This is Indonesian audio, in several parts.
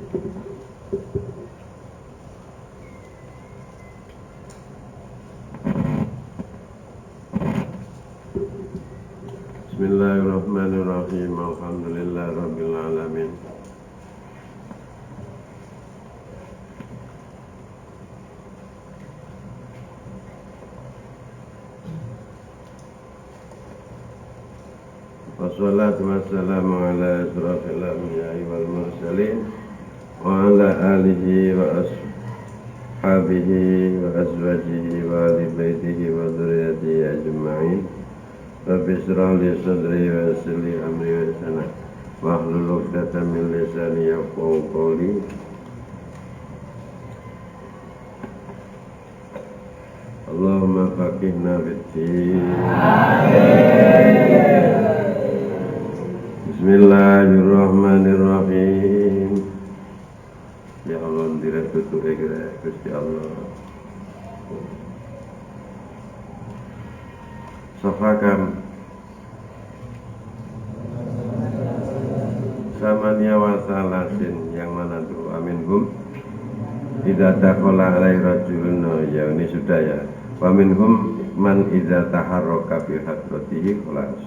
Bismillahirrahmanirrahim. Alhamdulillahirabbil alamin. Wassalatu wassalamu ala asrafil anbiya'i wal mursalin wa ala alihi wa ashabihi wa azwajihi wa ahli baitihi wa dzurriyyatihi ajma'in. Rabbi shrah li sadri wa yassir li amri wa wahlul 'uqdatam min lisani yafqahu qawli. Allahumma faqihna fid-din. Bismillahirrahmanirrahim. Ya Allah, direk tutuke Gusti Allah. Safakan samanya wa salasin, yang mana tuh aminhum idza dakhala alaihi rajulun, ya ini sudah ya. Wa minhum man idza taharraka fi hadratihi khalas.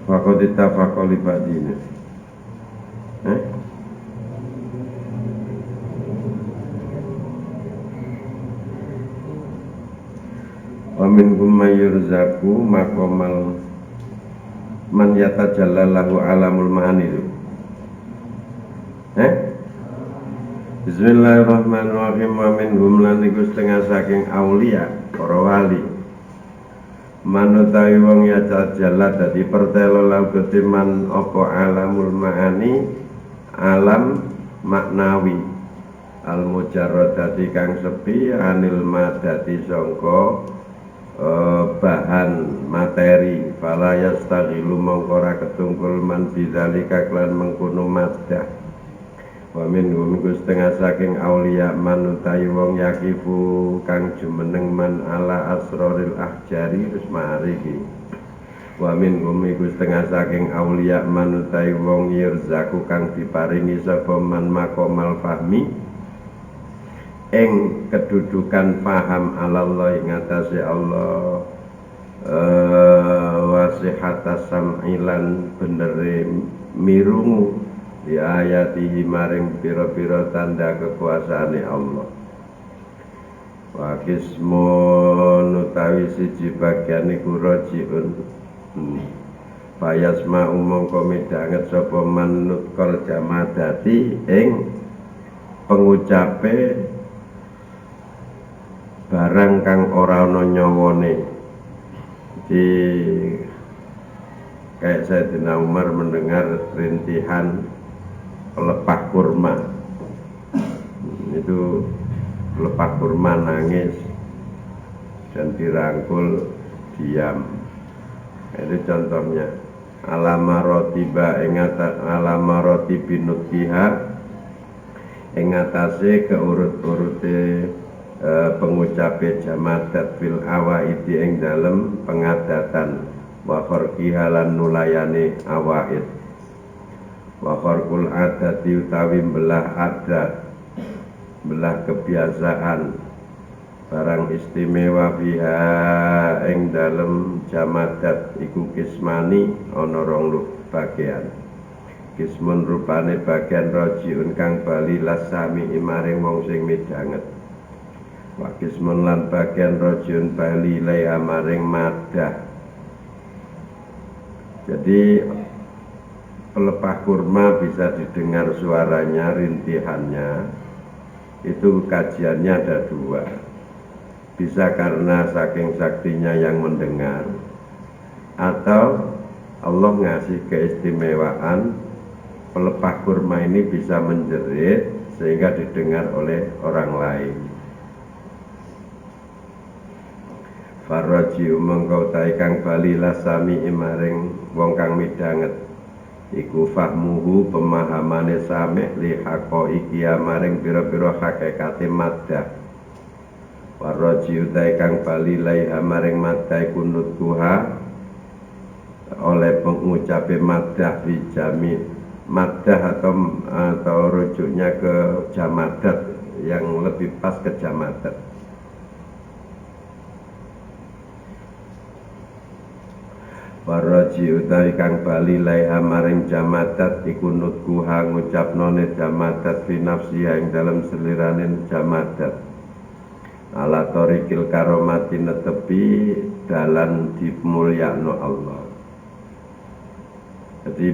Faqad ittafaqa li ba'dina. Wa minhum may yurzaku maqamal man yatajallalahu alamul ma'ani. Bismillahirrahmanirrahim. Wa minhum lan iku setengah saking aulia para wali manutawi wong yatajalla dadi pertelo lau ketiman apa alamul ma'ani, alam maknawi, al mujarradati kang sepi, anil madati sangka bahan materi, fala yastaghilu mongko ora ketungkul man bidzalika klan mengkono maddah. Wa minhum setengah saking aulia man utawi wong yakifu kang jumeneng man ala asroril ahjari wis mariki. Wa minhum setengah saking aulia man utawi wong yirzaku kang diparingi sapa man maqamal fahmi ing kedudukan paham Allah ing atase Allah, wasihatas sam'ilan benere mirungu di ayatihi maring pira-pira tanda kekuasaane Allah. Wa kismun utawi siji bagian iku rajiun payasma mongko midhanget sapa manut kal jamadati ing pengucape barang kang ora ana nyawane. Jadi kayak Sayyidina Umar mendengar rintihan pelepah kurma, itu pelepah kurma nangis dan dirangkul diam. Itu contohnya alama rotiba alama roti binutiha ing atase keurut-urute pengucape jamadat fil awaidi ing dalem pengadatan wa farqiha lan nulayane awaid. Wa farqul adati utawi belah adat, belah kebiasaan, barang istimewa fiha ing dalem jamadat iku kismani ana rong bagian. Kismun rupane bagian rajiun kang bali lasami maring wong sing midhanget. Wa kismun lan bagian rajiun bali laya maring madah. Jadi pelepah kurma bisa didengar suaranya, rintihannya. Itu kajiannya ada dua. Bisa karena saking saktinya yang mendengar, atau Allah ngasih keistimewaan pelepah kurma ini bisa menjerit sehingga didengar oleh orang lain. Farraji mengkau tai kang bali lasami imaring wong kang midhanget iku fahmuhu pemahamane sami li haqaiqi maring pira-pira hakikate maddah. Waraji utai kang bali laiha maring madai kunut kuha oleh pengucape madah fi jami madah atau rujuknya ke jamadat yang lebih pas ke jamadat. Waraji utawi kang bali laiha maring jamadat iku nutkuha ngucapnone jamadat fi nafsiha ing dalam selirane jamadat. Ala torikil karomati netepi dalan dimulyakno Allah. Jadi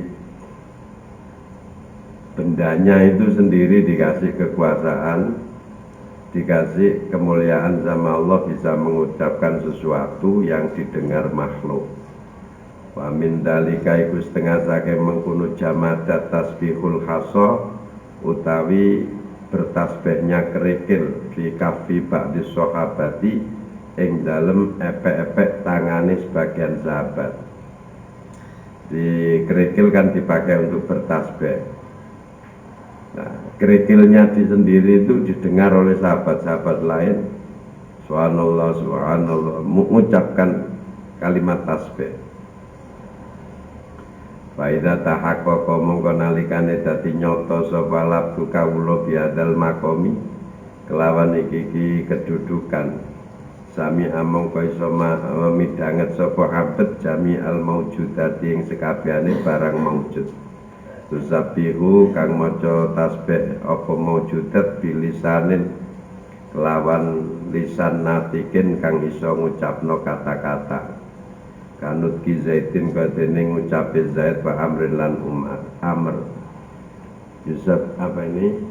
bendanya itu sendiri dikasih kekuasaan, dikasih kemuliaan sama Allah, bisa mengucapkan sesuatu yang didengar makhluk. Wa min dalika iku setengah saking mengkono jamadat tasbihul hasa utawi bertasbihnya kerikil fi kafi ba'di sahabati ing dalem epek-epek tangane sebagian sahabat. Di kerikil kan dipakai untuk bertasbih. Nah, kerikilnya di sendiri itu didengar oleh sahabat-sahabat lain. Subhanallah, subhanallah, mengucapkan kalimat tasbih. Faida tahaqqaqa mongko nalikane dadi nyata sapa labdu kawula biadal makomi kelawan iki kedudukan sami among iso midanget sapa abet jami al maujudati ing sekabehane barang maujud. Tusabihu kang maca tasbih apa maujudat bilisanin kelawan lisan natikin kang iso ngucapno kata-kata. Kanut ki Zaidin kadene ngucape Zaid wa Amrin lan Amr. Yusab apa ini?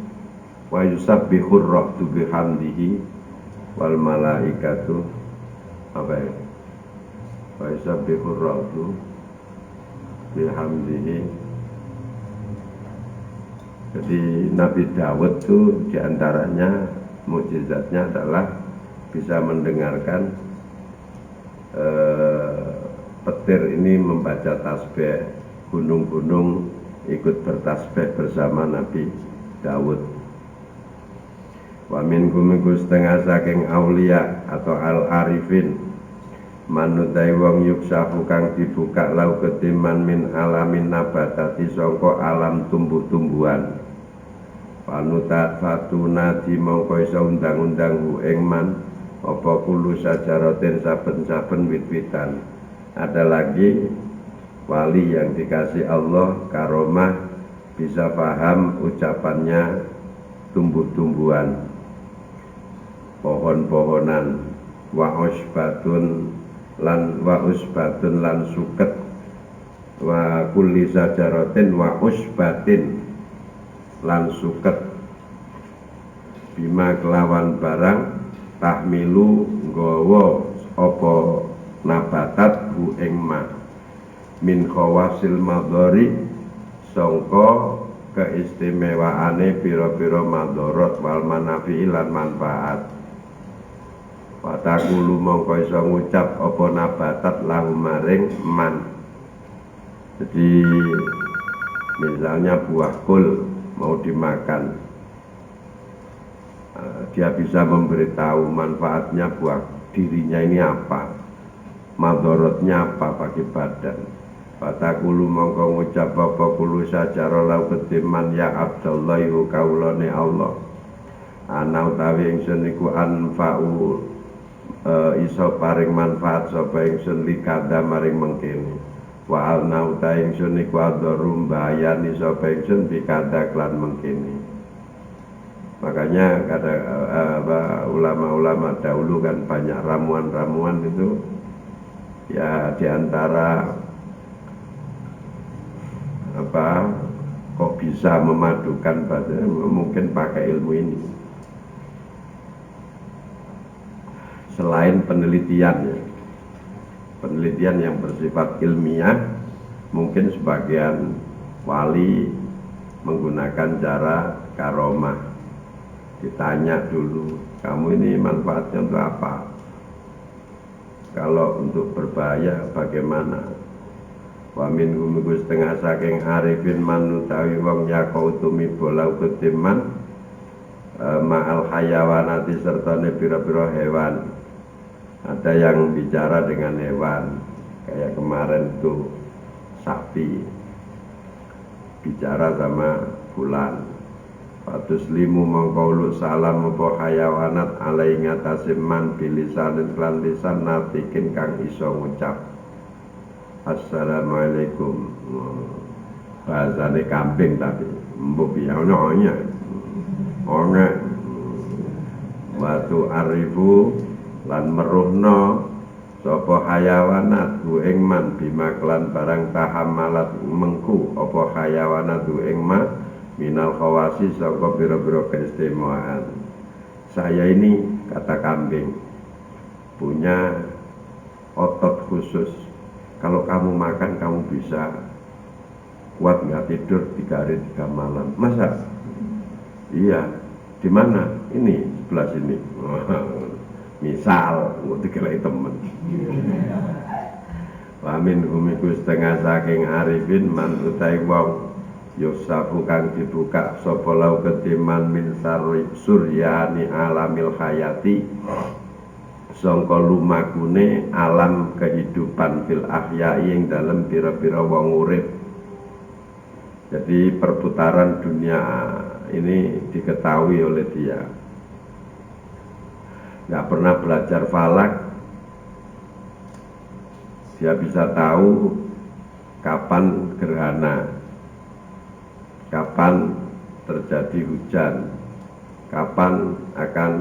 Wa yusabbihur rahtu bihamdihi wal malaikatu apa ya? Wa yusabbihur rahtu bihamdihi. Jadi Nabi Dawud itu diantaranya mukjizatnya adalah bisa mendengarkan petir ini membaca tasbih, gunung-gunung ikut bertasbih bersama Nabi Dawud. Wa min gumiku setengah saking aulia atau al-arifin manutai wong yuksafu kang dibuka lau ketiman min alamin nabatati sangka alam tumbuh-tumbuhan. Panutat fatuna di mongko iso undang-undang hu ing man apa kulu sajaratin saben-saben wit-witan. Ada lagi wali yang dikasih Allah karomah bisa paham ucapannya tumbuh-tumbuhan, pohon-pohonan, wa usbatun lan suket, wa kulli sajaratin wa usbatin lan suket, bima kelawan barang tahmilu nggawa apa nabatat hu ing ma min khawasil madhari sangka keistimewaane pira-pira madharat wal manafi lan manfaat. Watakulu mongko iso ngucap apa nabatat lahu maring man. Jadi misalnya buah kul mau dimakan, dia bisa memberitahu manfaatnya buah dirinya ini apa, madorotnya apa bagi badan. Fatakulu mongko ngucap apa kulu sajara lau ketiman ya Abdullah yu kaulane Allah. Ana utawi ingsun iku anfa'u iso paring manfaat sapa ingsun likada maring mengkene. Wa ana utawi ingsun iku adharum bayani sapa ingsun bikada klan mengkene. Makanya kata ulama-ulama dahulu kan banyak ramuan-ramuan itu ya, diantara kok bisa memadukan bahasa mungkin pakai ilmu ini. Selain penelitian yang bersifat ilmiah, mungkin sebagian wali menggunakan cara karomah. Ditanya dulu, kamu ini manfaatnya untuk apa? Kalau untuk berbahaya bagaimana? Wa min gumiku setengah saking arifin manutawi wong yakau tumi bolau ketiman ma'al hayawanati sertane pira-pira hewan. Ada yang bicara dengan hewan, kayak kemarin tuh sapi bicara sama bulan. Fatuslimu mongko salam apa hayawanat alai ngatasi man bilisanin lan lisan natikin kang iso ngucap assalamualaikum. Bahasane kambing tapi mbok piye ono-ono. Ono watu arifu lan meruhna sapa hayawanat ku ing man bima kelan barang tahamalat mengku apa hayawanat ku ing man minal khawasi saka biro-biro keistimewaan. Saya ini, kata kambing, punya otot khusus. Kalau kamu makan kamu bisa kuat nggak tidur 3 hari 3 malam. Masa? Iya. Di mana? Ini sebelah sini. Misal, nggak dikelai temen. Wamin humiku setengah saking arifin man utai wong yusafu kang dibuka sapa lau ketiman min suryani alamil hayati sangka lumakune alam kehidupan fil ahyai yang dalam pira-pira wong urip. Jadi perputaran dunia ini diketahui oleh dia. Nggak pernah belajar falak, dia bisa tahu kapan gerhana, kapan terjadi hujan, kapan akan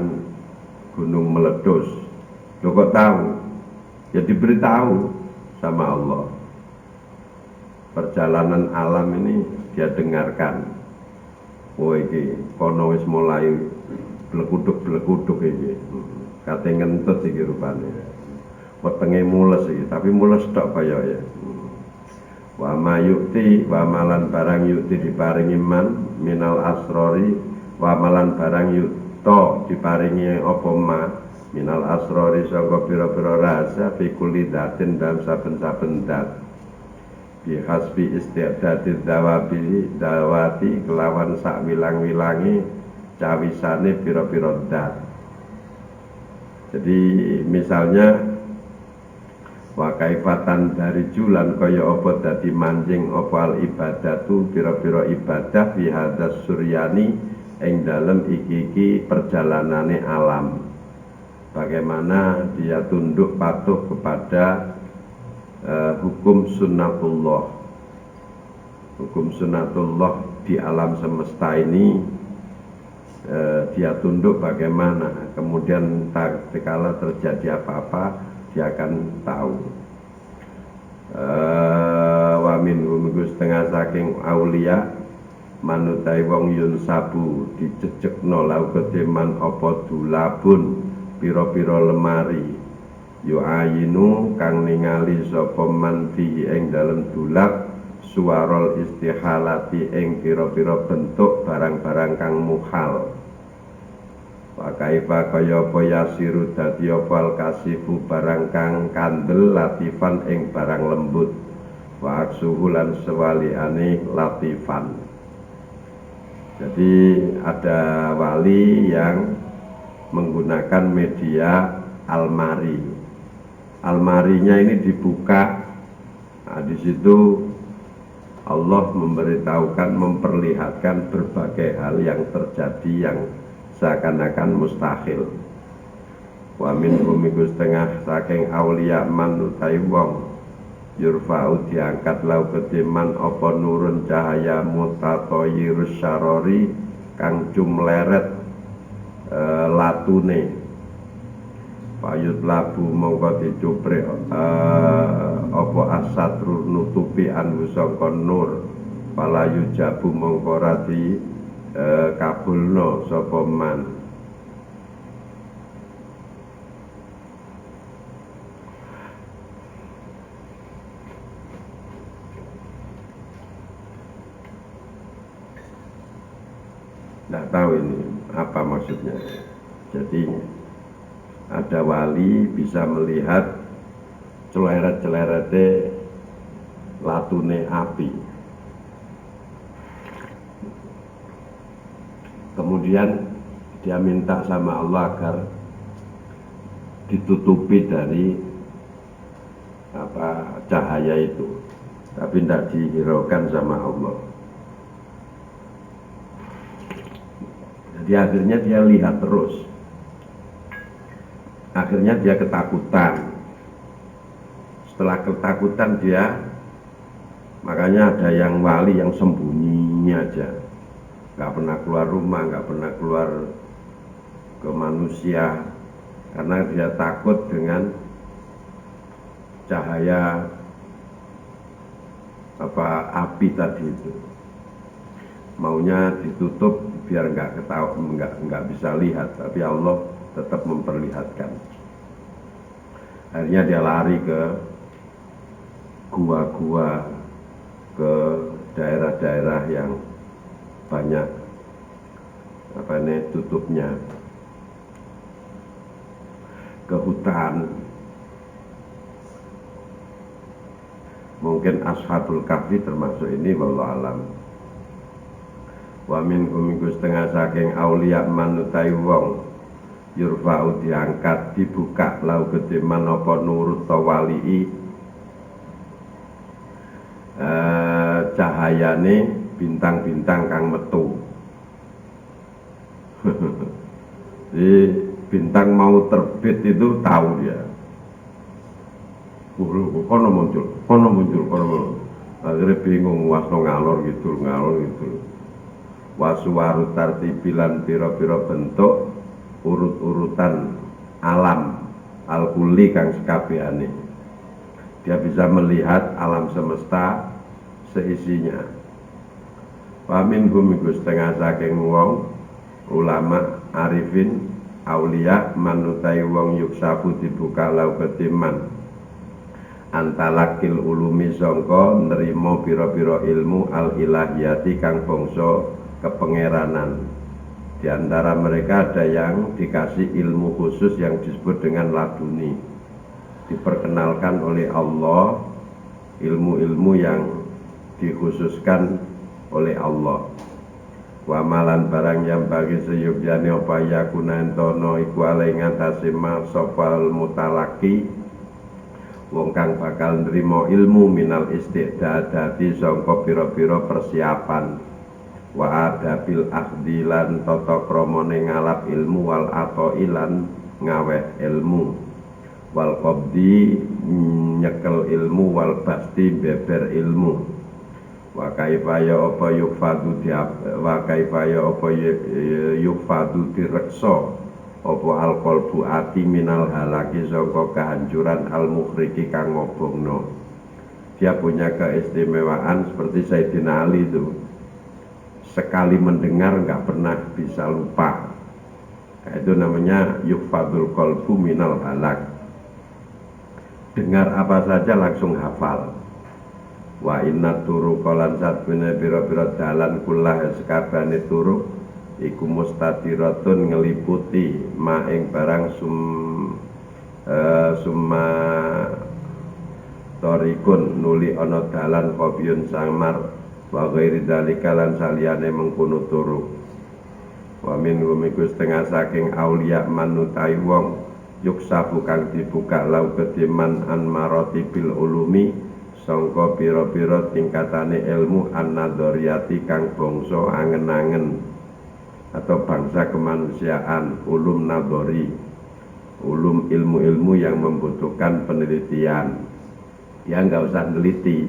gunung meletus. Lo kok tahu? Ya diberitahu sama Allah. Perjalanan alam ini dia dengarkan. Oh iki kono wis mulai blekuduk-blekuduk iki. Kate ngentut iki rupane. Wetenge mules iki, tapi mules tok kaya ya. Wa ma yukti wa malan barang yukti diparingi man minal asrori wa malan barang yukto diparingi apa ma minal asrori sangka pira-pira rahasia fi kulli datin dalam saben-saben dat bi hasbi isti'dadid dawati kelawan sak wilang-wilangi cawisane pira-pira dat. Jadi misalnya wa kaifatan dari julan kaya apa dadi manjing apa al ibadatu pira-pira ibadah fi hadas suryani ing dalem iki perjalanane alam. Bagaimana dia tunduk patuh kepada hukum sunnatullah. Hukum sunnatullah di alam semesta ini dia tunduk bagaimana. Kemudian tatkala terjadi apa-apa dia akan tahu. Wa minhum setengah saking aulia manutai wong yun sabu dicecekno lau kedeman apa dulabun pira-pira lemari yu'ayinu kang ningali sapa man fi ing dalem dulab suwarol istihalati ing pira-pira bentuk barang-barang kang muhal. Wa kaifa kaya apa yasiru dadi apa kasifu barang kang kandel latifan ing barang lembut wa aksuhu lan sewaliane latifan. Jadi ada wali yang menggunakan media almari. Almarinya ini dibuka. Nah, di situ Allah memberitahukan, memperlihatkan berbagai hal yang terjadi yang seakan-akan mustahil. Wa min humiku setengah saking aulia man utai wong yurfa'u diangkat lau ketiman apa nurun cahaya mutatoyirus syarori kang cumleret latune payut labu mongko dicuprik apa asatru nutupi anu saka nur palayu jabu mongko radi kabulno sapa man. Nggak tahu ini apa maksudnya. Jadi ada wali bisa melihat celeret-celerete latune api. Kemudian dia minta sama Allah agar ditutupi dari cahaya itu, tapi tidak dihiraukan sama Allah. Jadi akhirnya dia lihat terus, akhirnya dia ketakutan. Setelah ketakutan dia, makanya ada yang wali yang sembunyi aja, nggak pernah keluar rumah, nggak pernah keluar ke manusia, karena dia takut dengan cahaya api tadi itu. Maunya ditutup biar nggak bisa lihat, tapi Allah tetap memperlihatkan. Akhirnya dia lari ke gua-gua, ke daerah-daerah yang banyak tutupnya, ke hutan. Mungkin Ashabul Kahfi termasuk ini, wallahu alam. Wa minhum iku setengah saking aulia manutai wong yurfa'u diangkat, dibuka lau gediman apa nurut tawali'i cahayane bintang-bintang kang metu. Jadi bintang mau terbit itu tahu dia. Kono muncul. Akhirnya bingung, wasno ngalor gitu. Wasuwaru tartibilan piro-piro bentuk urut-urutan alam al-kulli kang sekabehane. Dia bisa melihat alam semesta seisinya. Wamin humiku setengah saking wong ulama arifin aulia manutai wong yuksafu dibuka lau ketiman antalakil ulumi sangka nerima pira-pira ilmu al ilahiyati kang bangsa kepengeranan. Di antara mereka ada yang dikasih ilmu khusus yang disebut dengan laduni, diperkenalkan oleh Allah ilmu-ilmu yang dikhususkan oleh Allah. Wa malan barang yang bagi seyubyane apa yakuna entono iku ale ngatasi sopal mutalaki wong kang bakal nrimo ilmu minal istiqdadati sangka pira-pira persiapan wa adabil akhdilan tata kramane ngalap ilmu wal atailan ngaweh ilmu wal qabdi nyekel ilmu wal basti beber ilmu wa kaifaya apa yukfadu direksa apa al-qalbu ati minal halaki sangka kehancuran al-mukhriki kang ngobongno. Dia punya keistimewaan seperti Sayyidina Ali itu, sekali mendengar nggak pernah bisa lupa. Itu namanya yukfadul qalbu minal halak. Dengar apa saja langsung hafal. Wa inna turuqa lan satune pira-pira dalan kullah sekabehane turuk iku mustatiratun ngeliputi maing barang summa torikun nuli ana dalan kopiun samar wa ghairi dalika lan saliyane mengkono turuk. Wa min gumiku setengah saking aulia manutai wong yuksafu kang dibuka lau kediman an maratibil ulumi sangka pira-pira tingkatane ilmu an-nadhariyati kang bangsa angen-angen atau bangsa kemanusiaan, ulum nadhari, ulum ilmu-ilmu yang membutuhkan penelitian. Ya nggak usah neliti,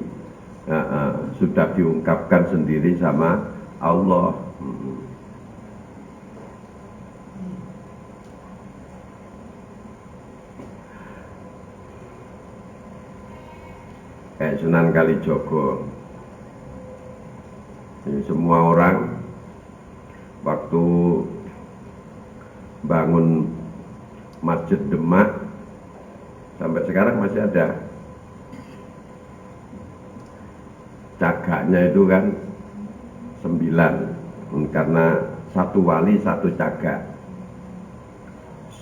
sudah diungkapkan sendiri sama Allah. Kayak Sunan Kalijaga, ini semua orang waktu bangun Masjid Demak sampai sekarang masih ada cagaknya itu kan 9, karena satu wali satu cagak.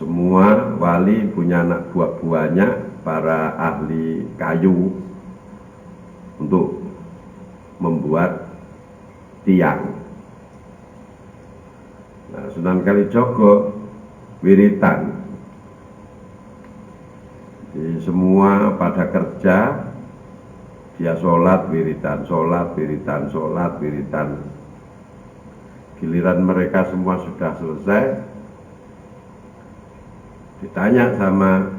Semua wali punya anak buah-buahnya para ahli kayu untuk membuat tiang. Nah, Sunan Kalijogo wiritan. Jadi semua pada kerja, dia sholat wiritan, sholat wiritan, sholat wiritan. Giliran mereka semua sudah selesai, ditanya sama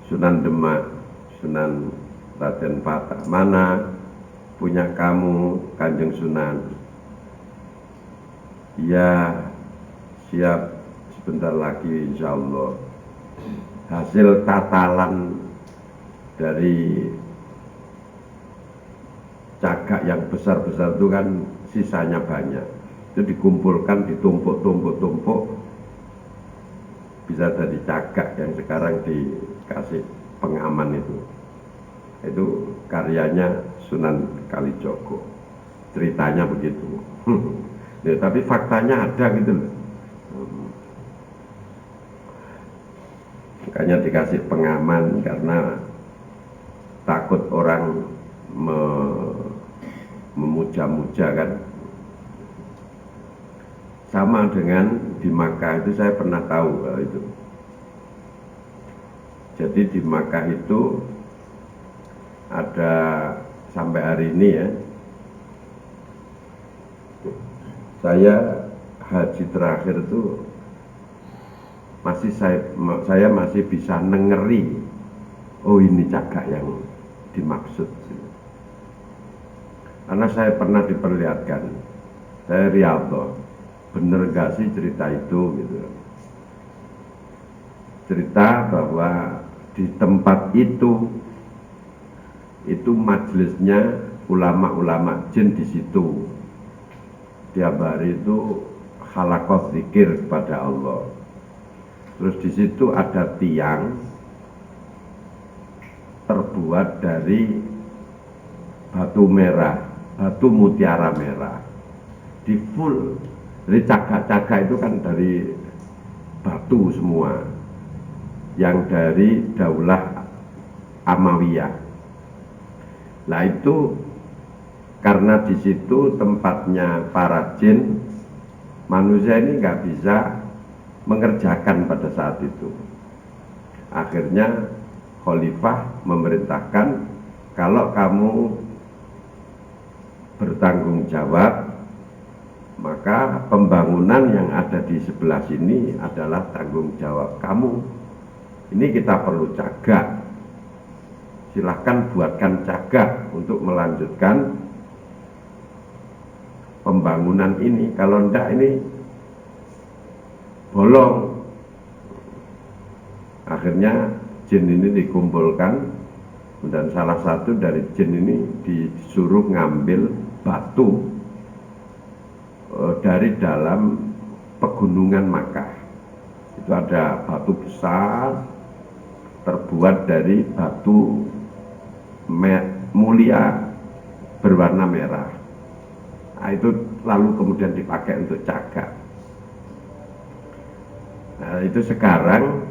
Sunan Demak, Sunan Raden Patah, mana punya kamu Kanjeng Sunan? Ya, siap sebentar lagi insya Allah. Hasil tatalan dari cagak yang besar-besar itu kan sisanya banyak. Itu dikumpulkan, ditumpuk-tumpuk-tumpuk, bisa jadi cagak yang sekarang dikasih pengaman itu. Itu karyanya Sunan Kalijogo. Ceritanya begitu. Ya, tapi faktanya ada gitu loh. Makanya dikasih pengaman karena takut orang memuja-muja kan. Sama dengan di Makkah itu saya pernah tahu itu. Jadi di Makkah itu ada sampai hari ini ya, saya haji terakhir itu saya masih bisa nengeri, oh ini cagak yang dimaksud. Karena saya pernah diperlihatkan, saya Riyadhah, bener gak sih cerita itu gitu. Cerita bahwa di tempat itu majelisnya ulama-ulama jin di situ. Tiap hari itu halaqah zikir kepada Allah. Terus di situ ada tiang terbuat dari batu merah, batu mutiara merah, di full. Jadi cagak-cagak itu kan dari batu semua, yang dari Daulah Amawiyah. Nah itu karena di situ tempatnya para jin, manusia ini nggak bisa mengerjakan pada saat itu. Akhirnya khalifah memerintahkan, kalau kamu bertanggung jawab, maka pembangunan yang ada di sebelah sini adalah tanggung jawab kamu. Ini kita perlu cagak, silahkan buatkan cagak untuk melanjutkan pembangunan ini. Kalau enggak ini bolong. Akhirnya jin ini dikumpulkan, dan salah satu dari jin ini disuruh ngambil batu dari dalam pegunungan Makkah. Itu ada batu besar terbuat dari batu mulia berwarna merah. Nah, itu lalu kemudian dipakai untuk cagak. Nah, itu sekarang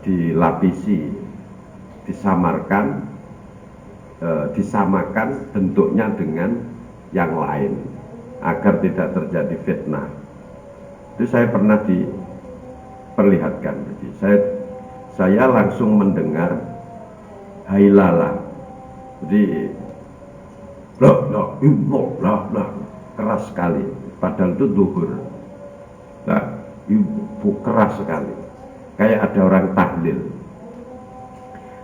dilapisi, disamakan bentuknya dengan yang lain agar tidak terjadi fitnah. Itu saya pernah diperlihatkan. Jadi saya langsung mendengar hailalah. Jadi lah keras sekali. Padahal itu zuhur. Nah, itu keras sekali, kayak ada orang tahlil.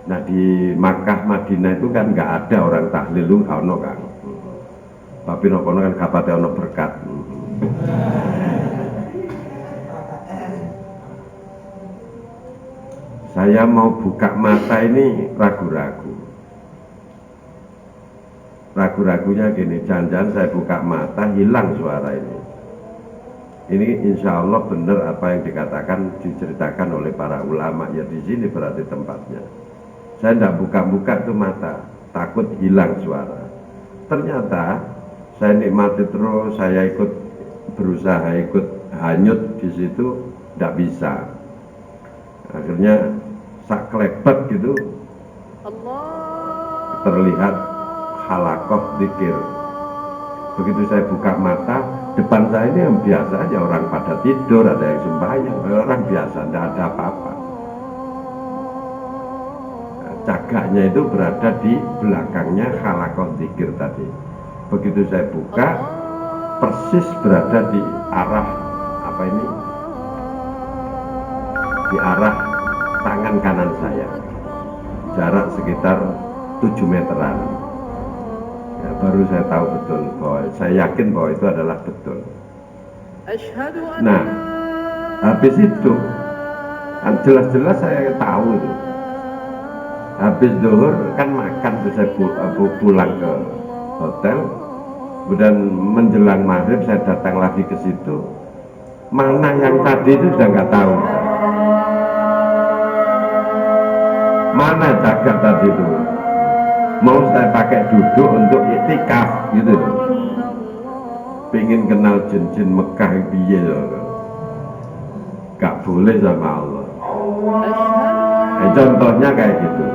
Nah di Makkah Madinah itu kan nggak ada orang tahlil lu ono kan. Tapi nopo kan kapate ono berkat. Saya mau buka mata ini ragu-ragu. Ragu-ragunya gini, jangan-jangan saya buka mata hilang suara ini. Ini insya Allah benar apa yang diceritakan oleh para ulama. Ya di sini berarti tempatnya. Saya tidak buka-buka tuh mata, takut hilang suara. Ternyata saya nikmati terus, saya berusaha ikut hanyut di situ, tidak bisa. Akhirnya sak klepet gitu, terlihat halaqah zikir. Begitu saya buka mata, depan saya ini yang biasa aja, orang pada tidur, ada yang sembahyang, orang biasa, tidak ada apa-apa. Nah, cagaknya itu berada di belakangnya khalaqah dzikir tadi. Begitu saya buka, persis berada di arah apa ini? Di arah tangan kanan saya, jarak sekitar 7 meteran. Ya, baru saya tahu betul bahwa saya yakin bahwa itu adalah betul. Nah, habis itu kan jelas-jelas saya tahu itu. Habis zuhur kan makan, terus saya pulang ke hotel. Kemudian menjelang maghrib saya datang lagi ke situ. Mana yang tadi itu sudah nggak tahu. Mana jagat tadi itu? Mau saya pakai duduk untuk iktikaf gitu. Pengen kenal jin-jin Mekah piye loh. Gak boleh sama Allah. Contohnya kayak gitu.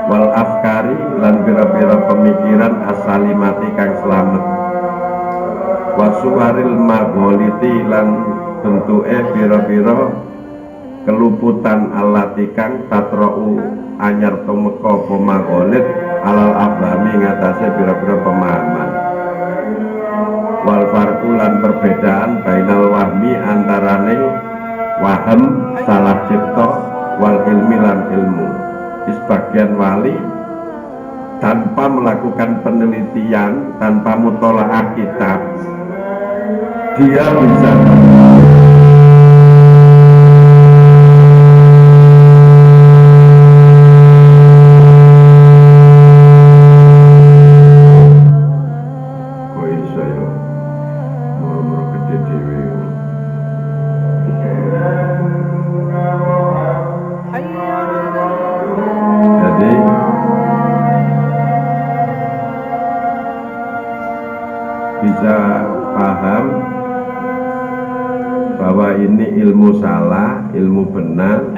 Wal afkari lan pira-pira pemikiran asalimati kang selamat. Wasuwaril magholiti lan bentuke pira-pira keluputan alatikan tatra'u anyar tumeka pemagolit alal abami ngatasé pira-pira pemahaman. Wal farqu lan perbedaan bainal wahmi antarane waham salah cipta wal ilmi lan ilmu. Sebagian wali tanpa melakukan penelitian, tanpa mutolaah kitab, dia bisa paham bahwa ini ilmu salah, ilmu benar,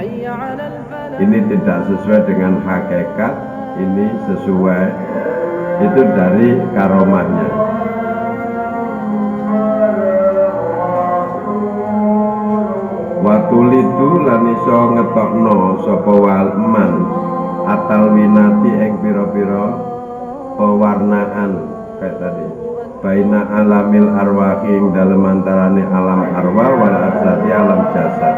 ini tidak sesuai dengan hakikat, ini sesuai, itu dari karomahnya. Watulidu lan iso ngetokno sapa walman atal winati ing pira-pira pewarnaan kayak tadi. Baina alamil arwahi ing dalem antarane alam arwah wal ajsadi alam jasad.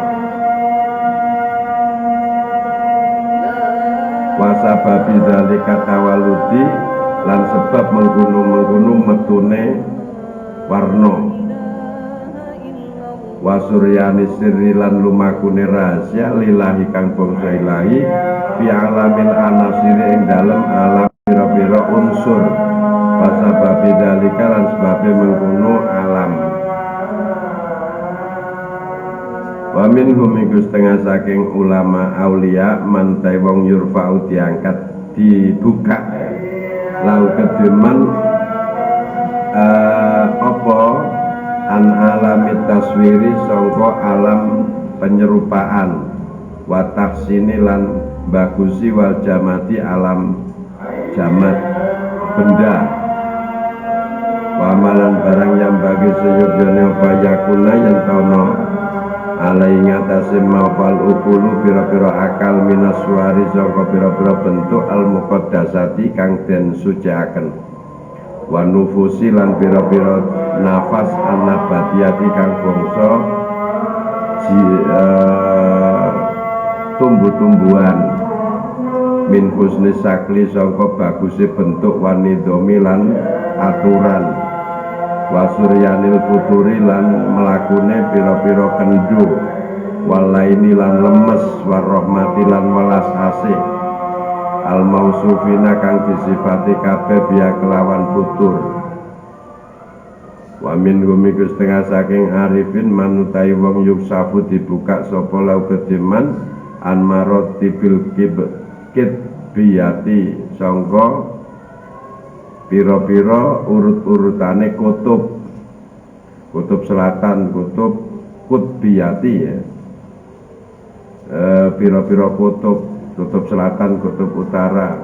Wasababi dzalika tawaludi lan sebab menggunung-menggunung metune warna. Wasuryani sirri lan lumakune rahasia lillahi kang bangsa ilahi fi alamil anasiri ing dalem alam pira-pira unsur. Wasababi dzalika lan sebabe mengkono alam. Wa minhum iku setengah saking ulama aulia mantai wong yurfa'u diangkat dibuka lau kedeman apa an alamit taswiri sangka alam penyerupaan wa tahsini lan bagusi wal jamati alam jamat benda wa amalan barang yang bagi seyogane apa yakuna yang tono alai ngatasi mafal ukulu pira-pira akal minas suari sangka pira-pira bentuk al muqaddasati kang den suciaken wa nufusi lan pira-pira nafas an-nabatiyati kang bangsa tumbuh-tumbuhan min husni sakli sangka baguse bentuk wanidomi lan aturan wasuryanil futuri lan melakune pira-pira kendu walaini lan lemes warahmati lan welas asih al mausufina kang disifati kabeh biya kelawan futur. Wa min gumiku setengah saking arifin manutai wong yuksafu dibuka sapa lau kediman an marotibil kit biyati sangka pira-pira urut-urutane kutub selatan, kutub kutbiyati ya, pira-pira kutub selatan, kutub utara.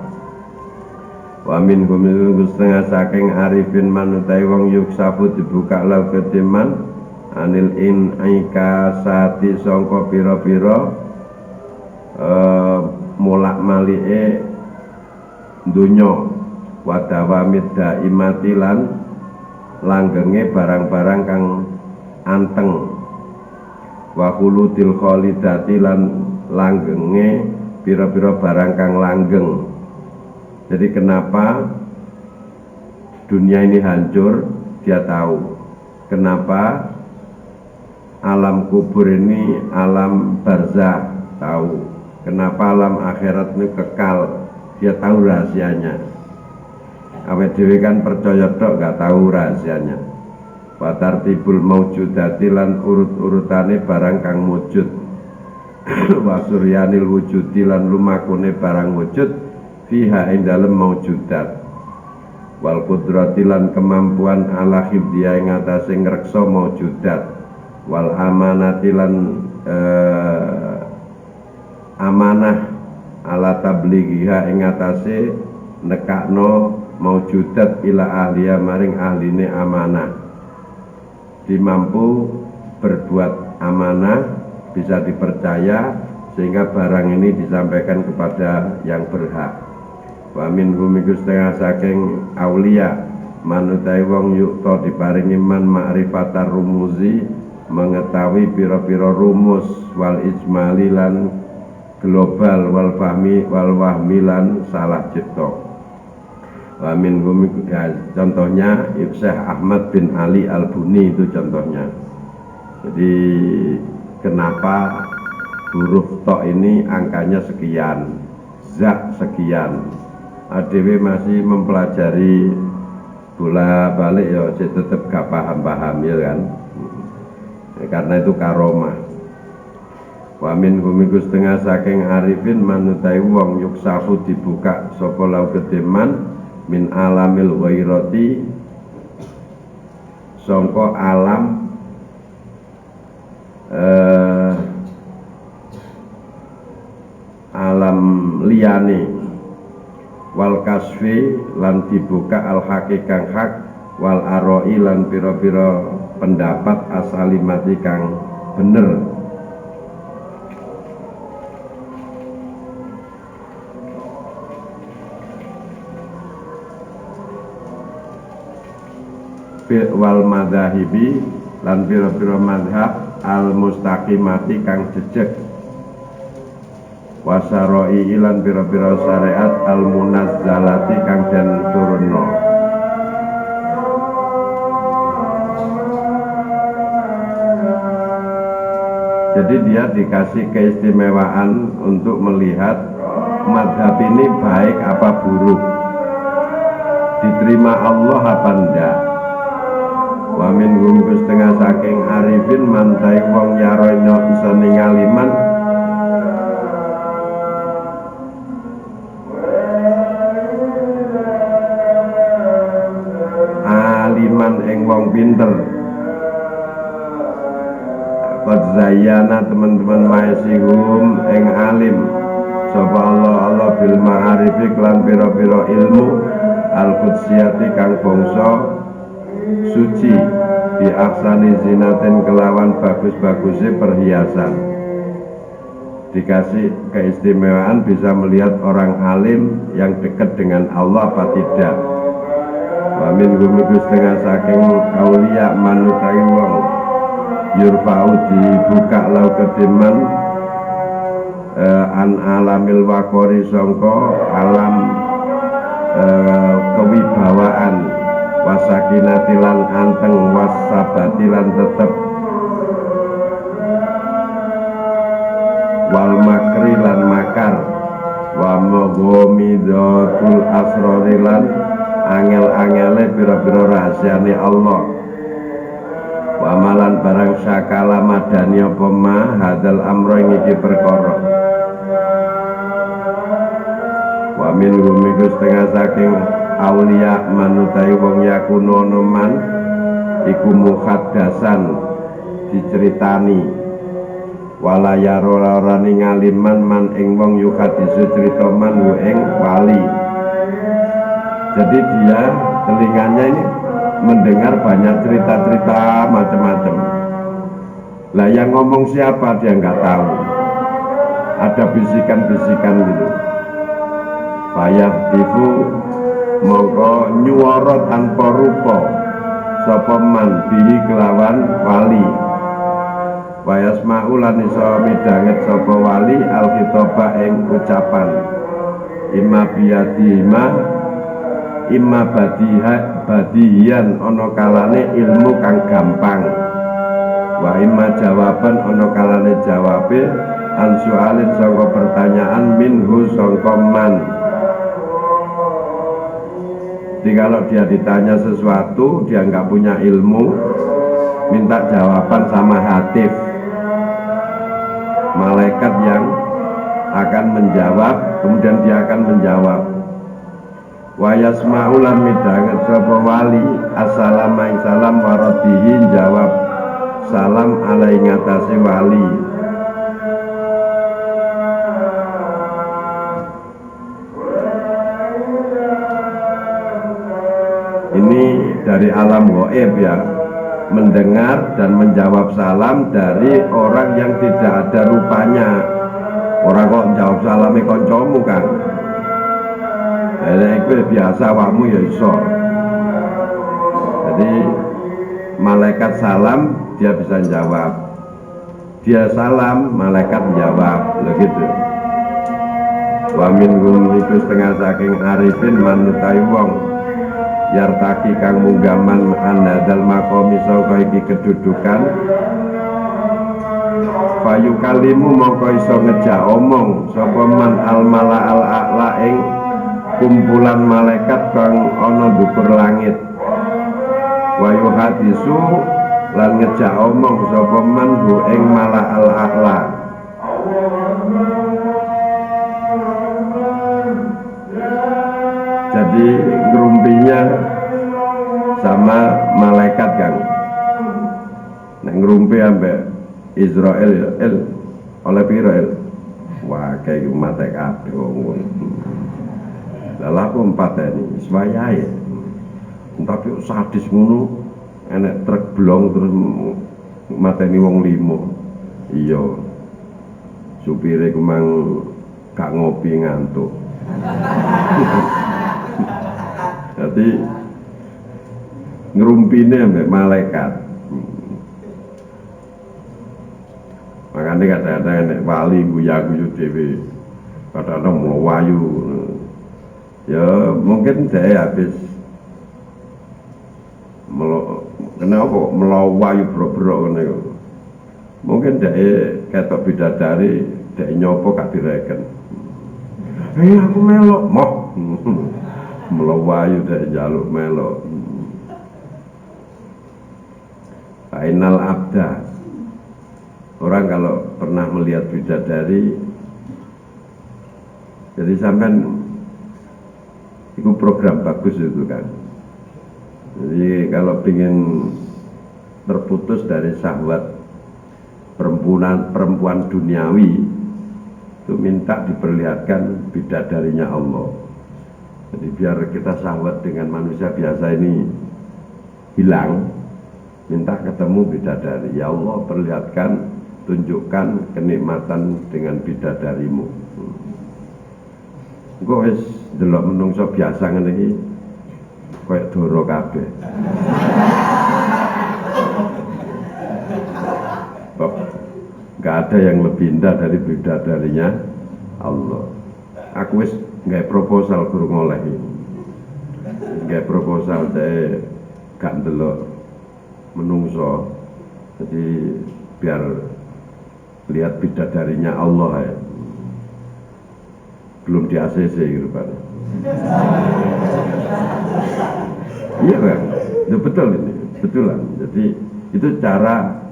wa min gumiku setengah saking arifin manutai wong yuksafu dibuka lau ketiman anil in aika sati songko piro-piro mulak malike dunyo wadawamid daimati lan langgenge barang-barang kang anteng wa khuludil khalidati lan langgenge pira-pira barang kang langgeng. Jadi kenapa dunia ini hancur, dia tahu. Kenapa alam kubur ini alam barzah, tahu. Kenapa alam akhirat ini kekal, dia tahu rahasianya. Awake dhewe kan percaya tok gak tahu rahasianya. Wa tartibul maujudati lan urut-urutane barang kang wujud. Wa suryanil wujudi lan lumakune barang wujud fiha ing dalem maujudat. Wal qudrati lan kemampuan ala hifdhiya ing atase ngreksa maujudat. Wal amanati lan amanah ala tablighiha ing atase nekakno maujudat ila ahliya maring ahline amanah. Dimampu berbuat amanah, bisa dipercaya sehingga barang ini disampaikan kepada yang berhak. Wa min humiku setengah saking aulia manutai wong yukta diparingi man ma'rifatar rumuzi mengetahui pira-pira rumus wal ijmali lan global wal fahmi wal wahmi lan salah cipta. Wa min humiku ya, contohnya Syekh Ahmad bin Ali Al-Buni itu contohnya. Jadi kenapa huruf to ini angkanya sekian, za sekian. ADW masih mempelajari bola balik ya, tetap gak paham-paham ya kan. Karena itu karomah. Wa min humiku setengah saking arifin manutai wong yuksafu dibuka sapa lau kedeman min alamil ghairati sangka alam alam liyane wal kasfi lan dibuka al hakikang hak wal aroi lan pira-pira pendapat asalimati kang bener. Wal madhahibi lan pira-pira madhab al mustaqimati kang jejeg wasaroi ilan pira-pira syariat al munazzalati kang den turunno. Jadi dia dikasih keistimewaan untuk melihat madhab ini baik apa buruk, diterima Allah apa enggak. Wa min gumku setengah saking arifin mantai wong yaronya bisa ningaliman aliman ing wong pinter. Qad zayyana teman-teman maesihum ing alim sapa Allah bil ma'arifi klan pira-pira ilmu al-qudsiyati kang bangsa suci di aksani zinatin kelawan bagus-bagusnya perhiasan. Dikasih keistimewaan bisa melihat orang alim yang dekat dengan Allah apa tidak. Wa min gumiku setengah saking aulia manutai wong yurfa'u dibuka lau ketiman an alamil wakori songko alam kewibawaan wasakinatilan anteng wasabatilan tetep wal makri lan makar wa moghomidotul asrorilan angel-angele biro-biro rahasiane Allah wa malan barang syakala madani apa ma hadal amro iki perkara wa min gumiku setengah saking aulia manutai wong yakunono man iku muhaddasan diceritani wala yarora ningali man ing wong yuhadisu cerita man ing wali Jadi dia telinganya ini mendengar banyak cerita-cerita macam-macam. Lah yang ngomong siapa dia nggak tahu. Ada bisikan-bisikan gitu. Fayah tifu mongko nyuwara tanpa rupa sapa man bihi kelawan wali. Wayasma'u lan iso midanget sapa wali al-khitaba ing ucapan. Imma biyadima imma badihian ana kalane ilmu kang gampang. Wa imma jawaban ana kalane jawabe an su'alin sangka pertanyaan minhu sangka man. Jadi kalau dia ditanya sesuatu, dia nggak punya ilmu, minta jawaban sama hatif, malaikat yang akan menjawab, kemudian dia akan menjawab. Wa yasma'u lan midanget sapa wali assalamu ing salam waradihi jawab salam alai ngatasi wali. Ini dari alam gaib ya, mendengar dan menjawab salam dari orang yang tidak ada rupanya. Orang kok jawab salame koncomu kan. Itu biasa awakmu ya iso. Jadi malaikat salam dia bisa jawab. Dia salam malaikat jawab, begitu. Wa minhum iku setengah saking arifin manutai wong yartaki kang munggaman anadal makomi saka iki kedudukan fayu kalimu mongko iso ngejak omong sapa man al mala al a'la ing kumpulan malaikat kang ana dhuwur langit wayu hadisu lan ngejak omong sapa man hu ing mala al a'la. Jadi ngerumpinya sama malaikat kan. Nek ngerumpi ambek Israel ya, oleh Israel. Wah, kayak mate kabeh wong. Lah aku empateni, swayahe. Tapi sadis ngono, enek truk blong terus mateni wong 5. Iya. Supire ku mang gak ngopi ngantuk. Jadi ngerumpine ambek malaikat. Makanya kadang-kadang nek wali guyu-guyu dhewe, kadang-kadang mlayu. Ya mungkin saya habis kenapa melawayu bro-bro ngene. Mungkin dia ketok bidadari, dia nyopo gak direken. Aku melok, moh. Melawayu dek jaluk melok. Final abda. Orang kalau pernah melihat bidadari, jadi sampean itu program bagus itu kan. Jadi kalau ingin terputus dari syahwat perempuan duniawi, itu minta diperlihatkan bidadarinya Allah. Jadi biar kita syahwat dengan manusia biasa ini hilang, minta ketemu bidadari. Ya Allah, perlihatkan, tunjukkan kenikmatan dengan bidadarimu. Engko wis delok menungso biasa ngene iki koyo doro kabeh. Gak ada yang lebih indah dari bidadarinya Allah. Aku wis nggak proposal guru ngolehi, nggak proposal saya gak ndelok menungso, jadi biar lihat bidadarinya Allah ya. Belum di ACC gitu Pak. Iya kan, itu betul ini, betulan. Jadi itu cara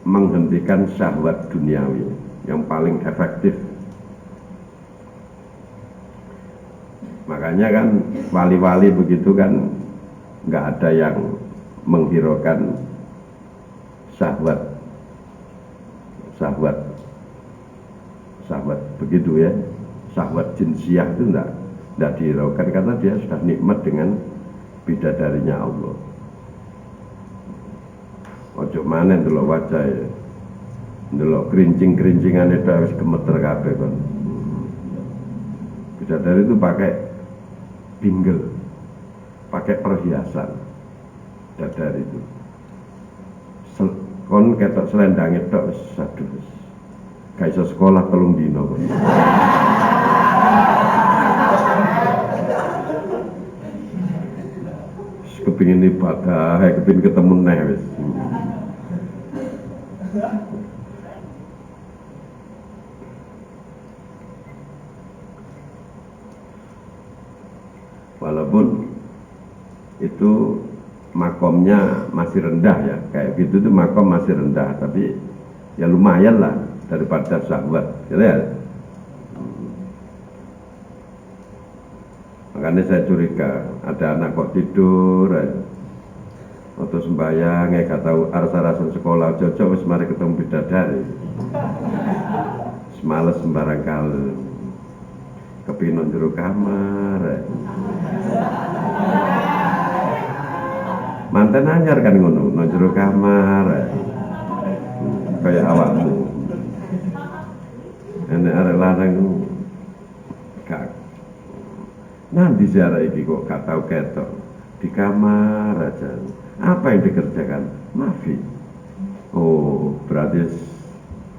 menghentikan syahwat duniawi yang paling efektif. Makanya kan wali-wali begitu kan nggak ada yang menghiraukan syahwat begitu ya, syahwat jinsiah itu enggak tidak dihiraukan karena dia sudah nikmat dengan bidadarinya Allah. Ojo manen delok wajah ya, delok kerincing-kerincingan itu harus gemeter kabeh kon. Bidadari itu pakai bingle, pakai perhiasan. Bidadari itu kon ketok selendang itu aduh gak iso sekolah 3 dino kon. Kepingin ibadah, kepingin ketemu neh wis. Walaupun itu makomnya masih rendah ya, kayak gitu tuh makom masih rendah, tapi ya lumayan lah daripada sahabat, gitu ya. Makanya saya curiga ada anak kok tidur atau sembahyang gak tahu arsa-arasan sekolah cocok wis mari ketemu bidadari. Semales sembarang kali kepingin jero kamar. Manten anyar kan ngono, nang jero kamar. Kayak awakmu. Enek arek lanang gak nanti ziarah iki kok gak tau ketok di kamar aja. Apa yang dikerjakan? Mafi. Oh, berarti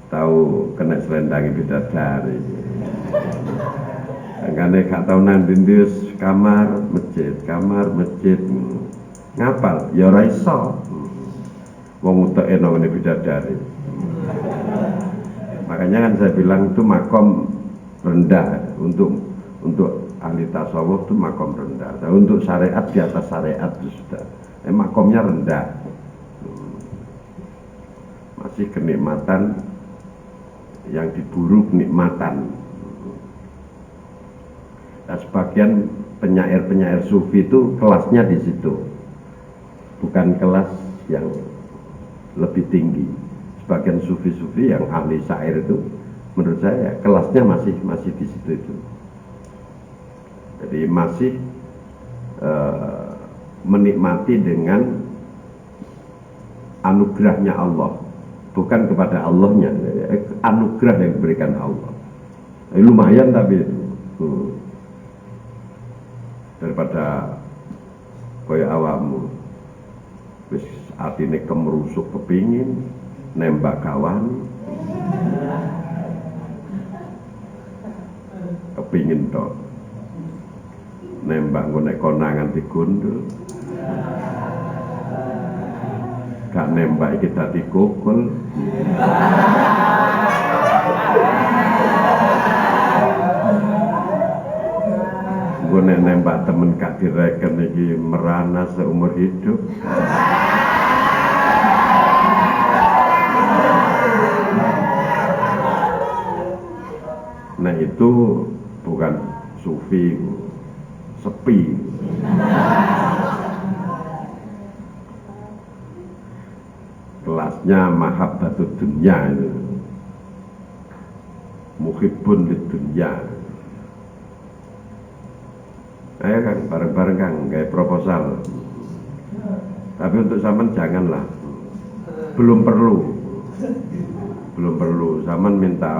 tahu kena selendangi bidadari. Makanya gak tau nanti kamar masjid. Ngapal? Ya ora iso. Wong utek nang bidadari. Makanya kan saya bilang itu makom rendah untuk ahli tasawuf itu makom rendah. Nah, untuk syariat di atas syariat itu sudah makomnya rendah. Masih kenikmatan yang diburu kenikmatan. Nah, sebagian penyair sufi itu kelasnya di situ, bukan kelas yang lebih tinggi. Sebagian sufi-sufi yang ahli syair itu, menurut saya kelasnya masih di situ itu. Jadi masih menikmati dengan anugerahnya Allah, bukan kepada Allahnya, anugerah yang diberikan Allah. Lumayan tapi daripada kaya awakmu wis atine kemerusuk kepingin nembak kawan, kepingin tok nembak nggo nek konangan digundul, gak nembak iki dadi kokol. Gue nembak temen gak direken iki merana seumur hidup. Nah itu bukan sufi, sepi. Kelasnya mahabbatud dunya itu, muhibbun lid dunya. Ayo Kang, bareng-bareng Kang, kayak proposal. Tapi untuk zaman janganlah, belum perlu. Zaman minta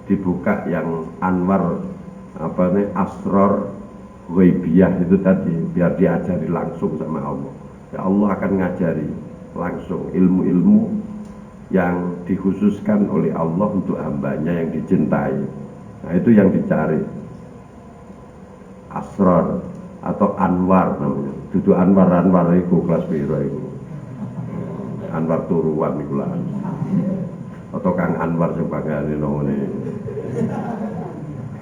dibuka yang anwar asror ghaibiyah itu tadi, biar diajari langsung sama Allah. Ya Allah akan ngajari langsung ilmu-ilmu yang dikhususkan oleh Allah untuk hambanya yang dicintai. Nah itu yang dicari. Asrar atau anwar namanya. Dudu anwar iku kelas piro iku. Anwar turuan iku lah. Atau Kang Anwar sing pangane nongone.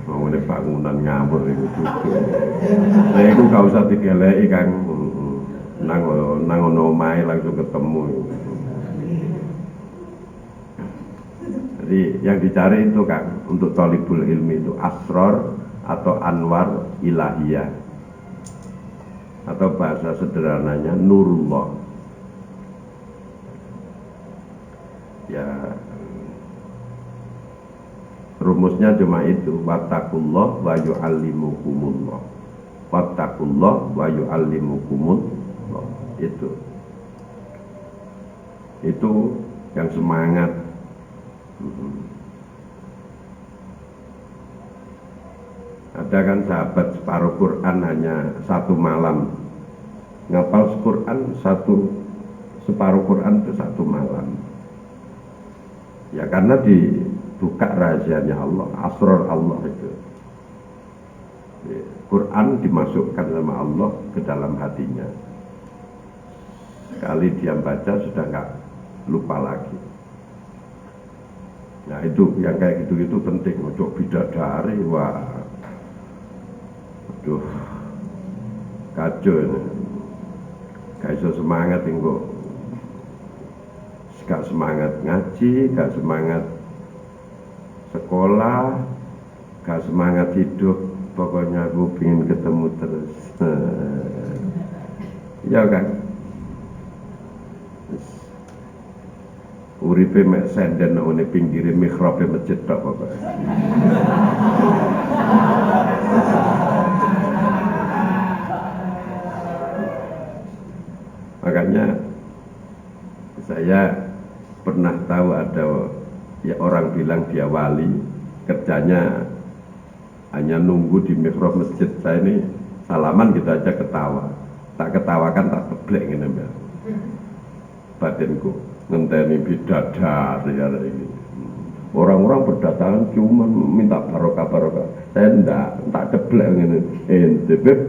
Nongone bangunan ngawur iku dudu. Nah iku gak usah digeleki Kang. Nang ono omahe langsung ketemu. Jadi yang dicari itu Kang untuk thalibul ilmi itu asrar atau anwar ilahiyah, atau bahasa sederhananya nurullah. rumusnya cuma itu, wattaqullah wa yu'allimukumullah. Wattaqullah wa yu'allimukumullah. Itu yang semangat. Ada kan sahabat separuh Quran hanya satu malam, ngapal Quran separuh Quran itu satu malam. Ya karena dibuka rahasianya Allah, asrar Allah itu. Quran dimasukkan sama Allah ke dalam hatinya. Sekali dia baca sudah nggak lupa lagi. Nah itu yang kayak gitu-gitu penting. Untuk bidadari, wah, aduh, kacau ini. Gak bisa semangat ini, gak semangat ngaji, gak semangat sekolah, gak semangat hidup. Pokoknya aku ingin ketemu terus. Ya kan? Uripe mek senden nang ngene pinggire mikhrabe masjid tok pokoke. Makanya saya pernah tahu ada ya orang bilang dia wali, kerjanya hanya nunggu di mihrab masjid. Saya ini salaman gitu aja ketawa, tak ketawakan tak teblek ngene mbak. Batinku ngenteni bidadari ya ini. Orang-orang berdatangan cuma minta barokah. Saya tak teblek ngene. Ente beb.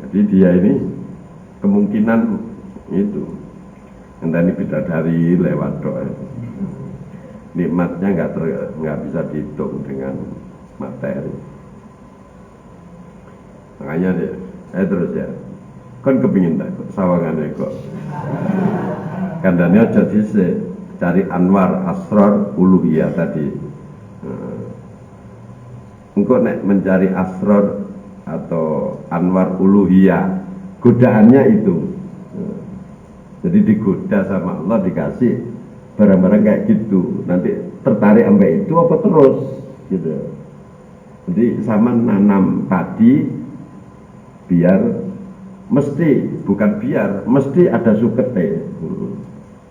Jadi dia ini kemungkinan itu ngenteni bidadari lewat doa. Nikmatnya nggak bisa dihitung dengan materi. Makanya saya terus ya, kan kepingin tak sawangannya kok. Kandanya jadi cari anwar asrar uluhiyah tadi. Engkau nek mencari asrar atau anwar uluhiyah, godaannya itu. Jadi digoda sama Allah, dikasih barang-barang kayak gitu, nanti tertarik sampai itu apa terus gitu. Jadi sama nanam padi biar mesti ada sukete.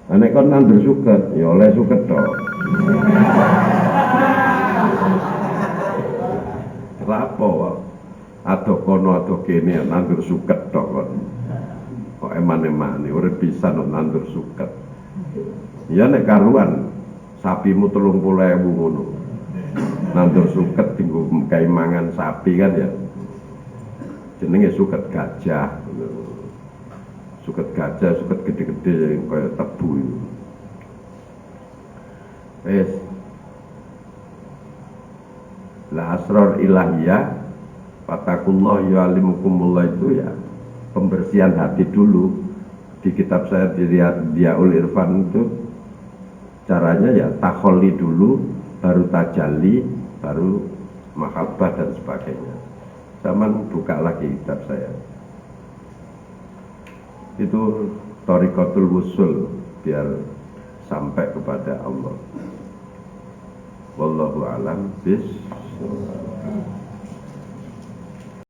Nek kon nandur suket ya oleh suket tok. Rapo atau kono atau kene nandur suket tok kon. Kok eman-emane urip pisan nandur suket. Ya nek karuan sapimu 30.000 ngono. Nandur suket tinggu kae mangan sapi kan ya. Jenenge suket gajah. Suket gajah, suket gede-gede kaya tebu itu. Wes. La asrar ilahiyah fatakullah yu'allimukumullah itu ya pembersihan hati dulu. Di kitab saya Diyaul Irfan itu caranya ya takholli dulu, baru tajalli, baru mahabbah dan sebagainya. Zaman buka lagi kitab saya. Itu thariqatul wusul biar sampai kepada Allah. Wallahu a'lam bishawab.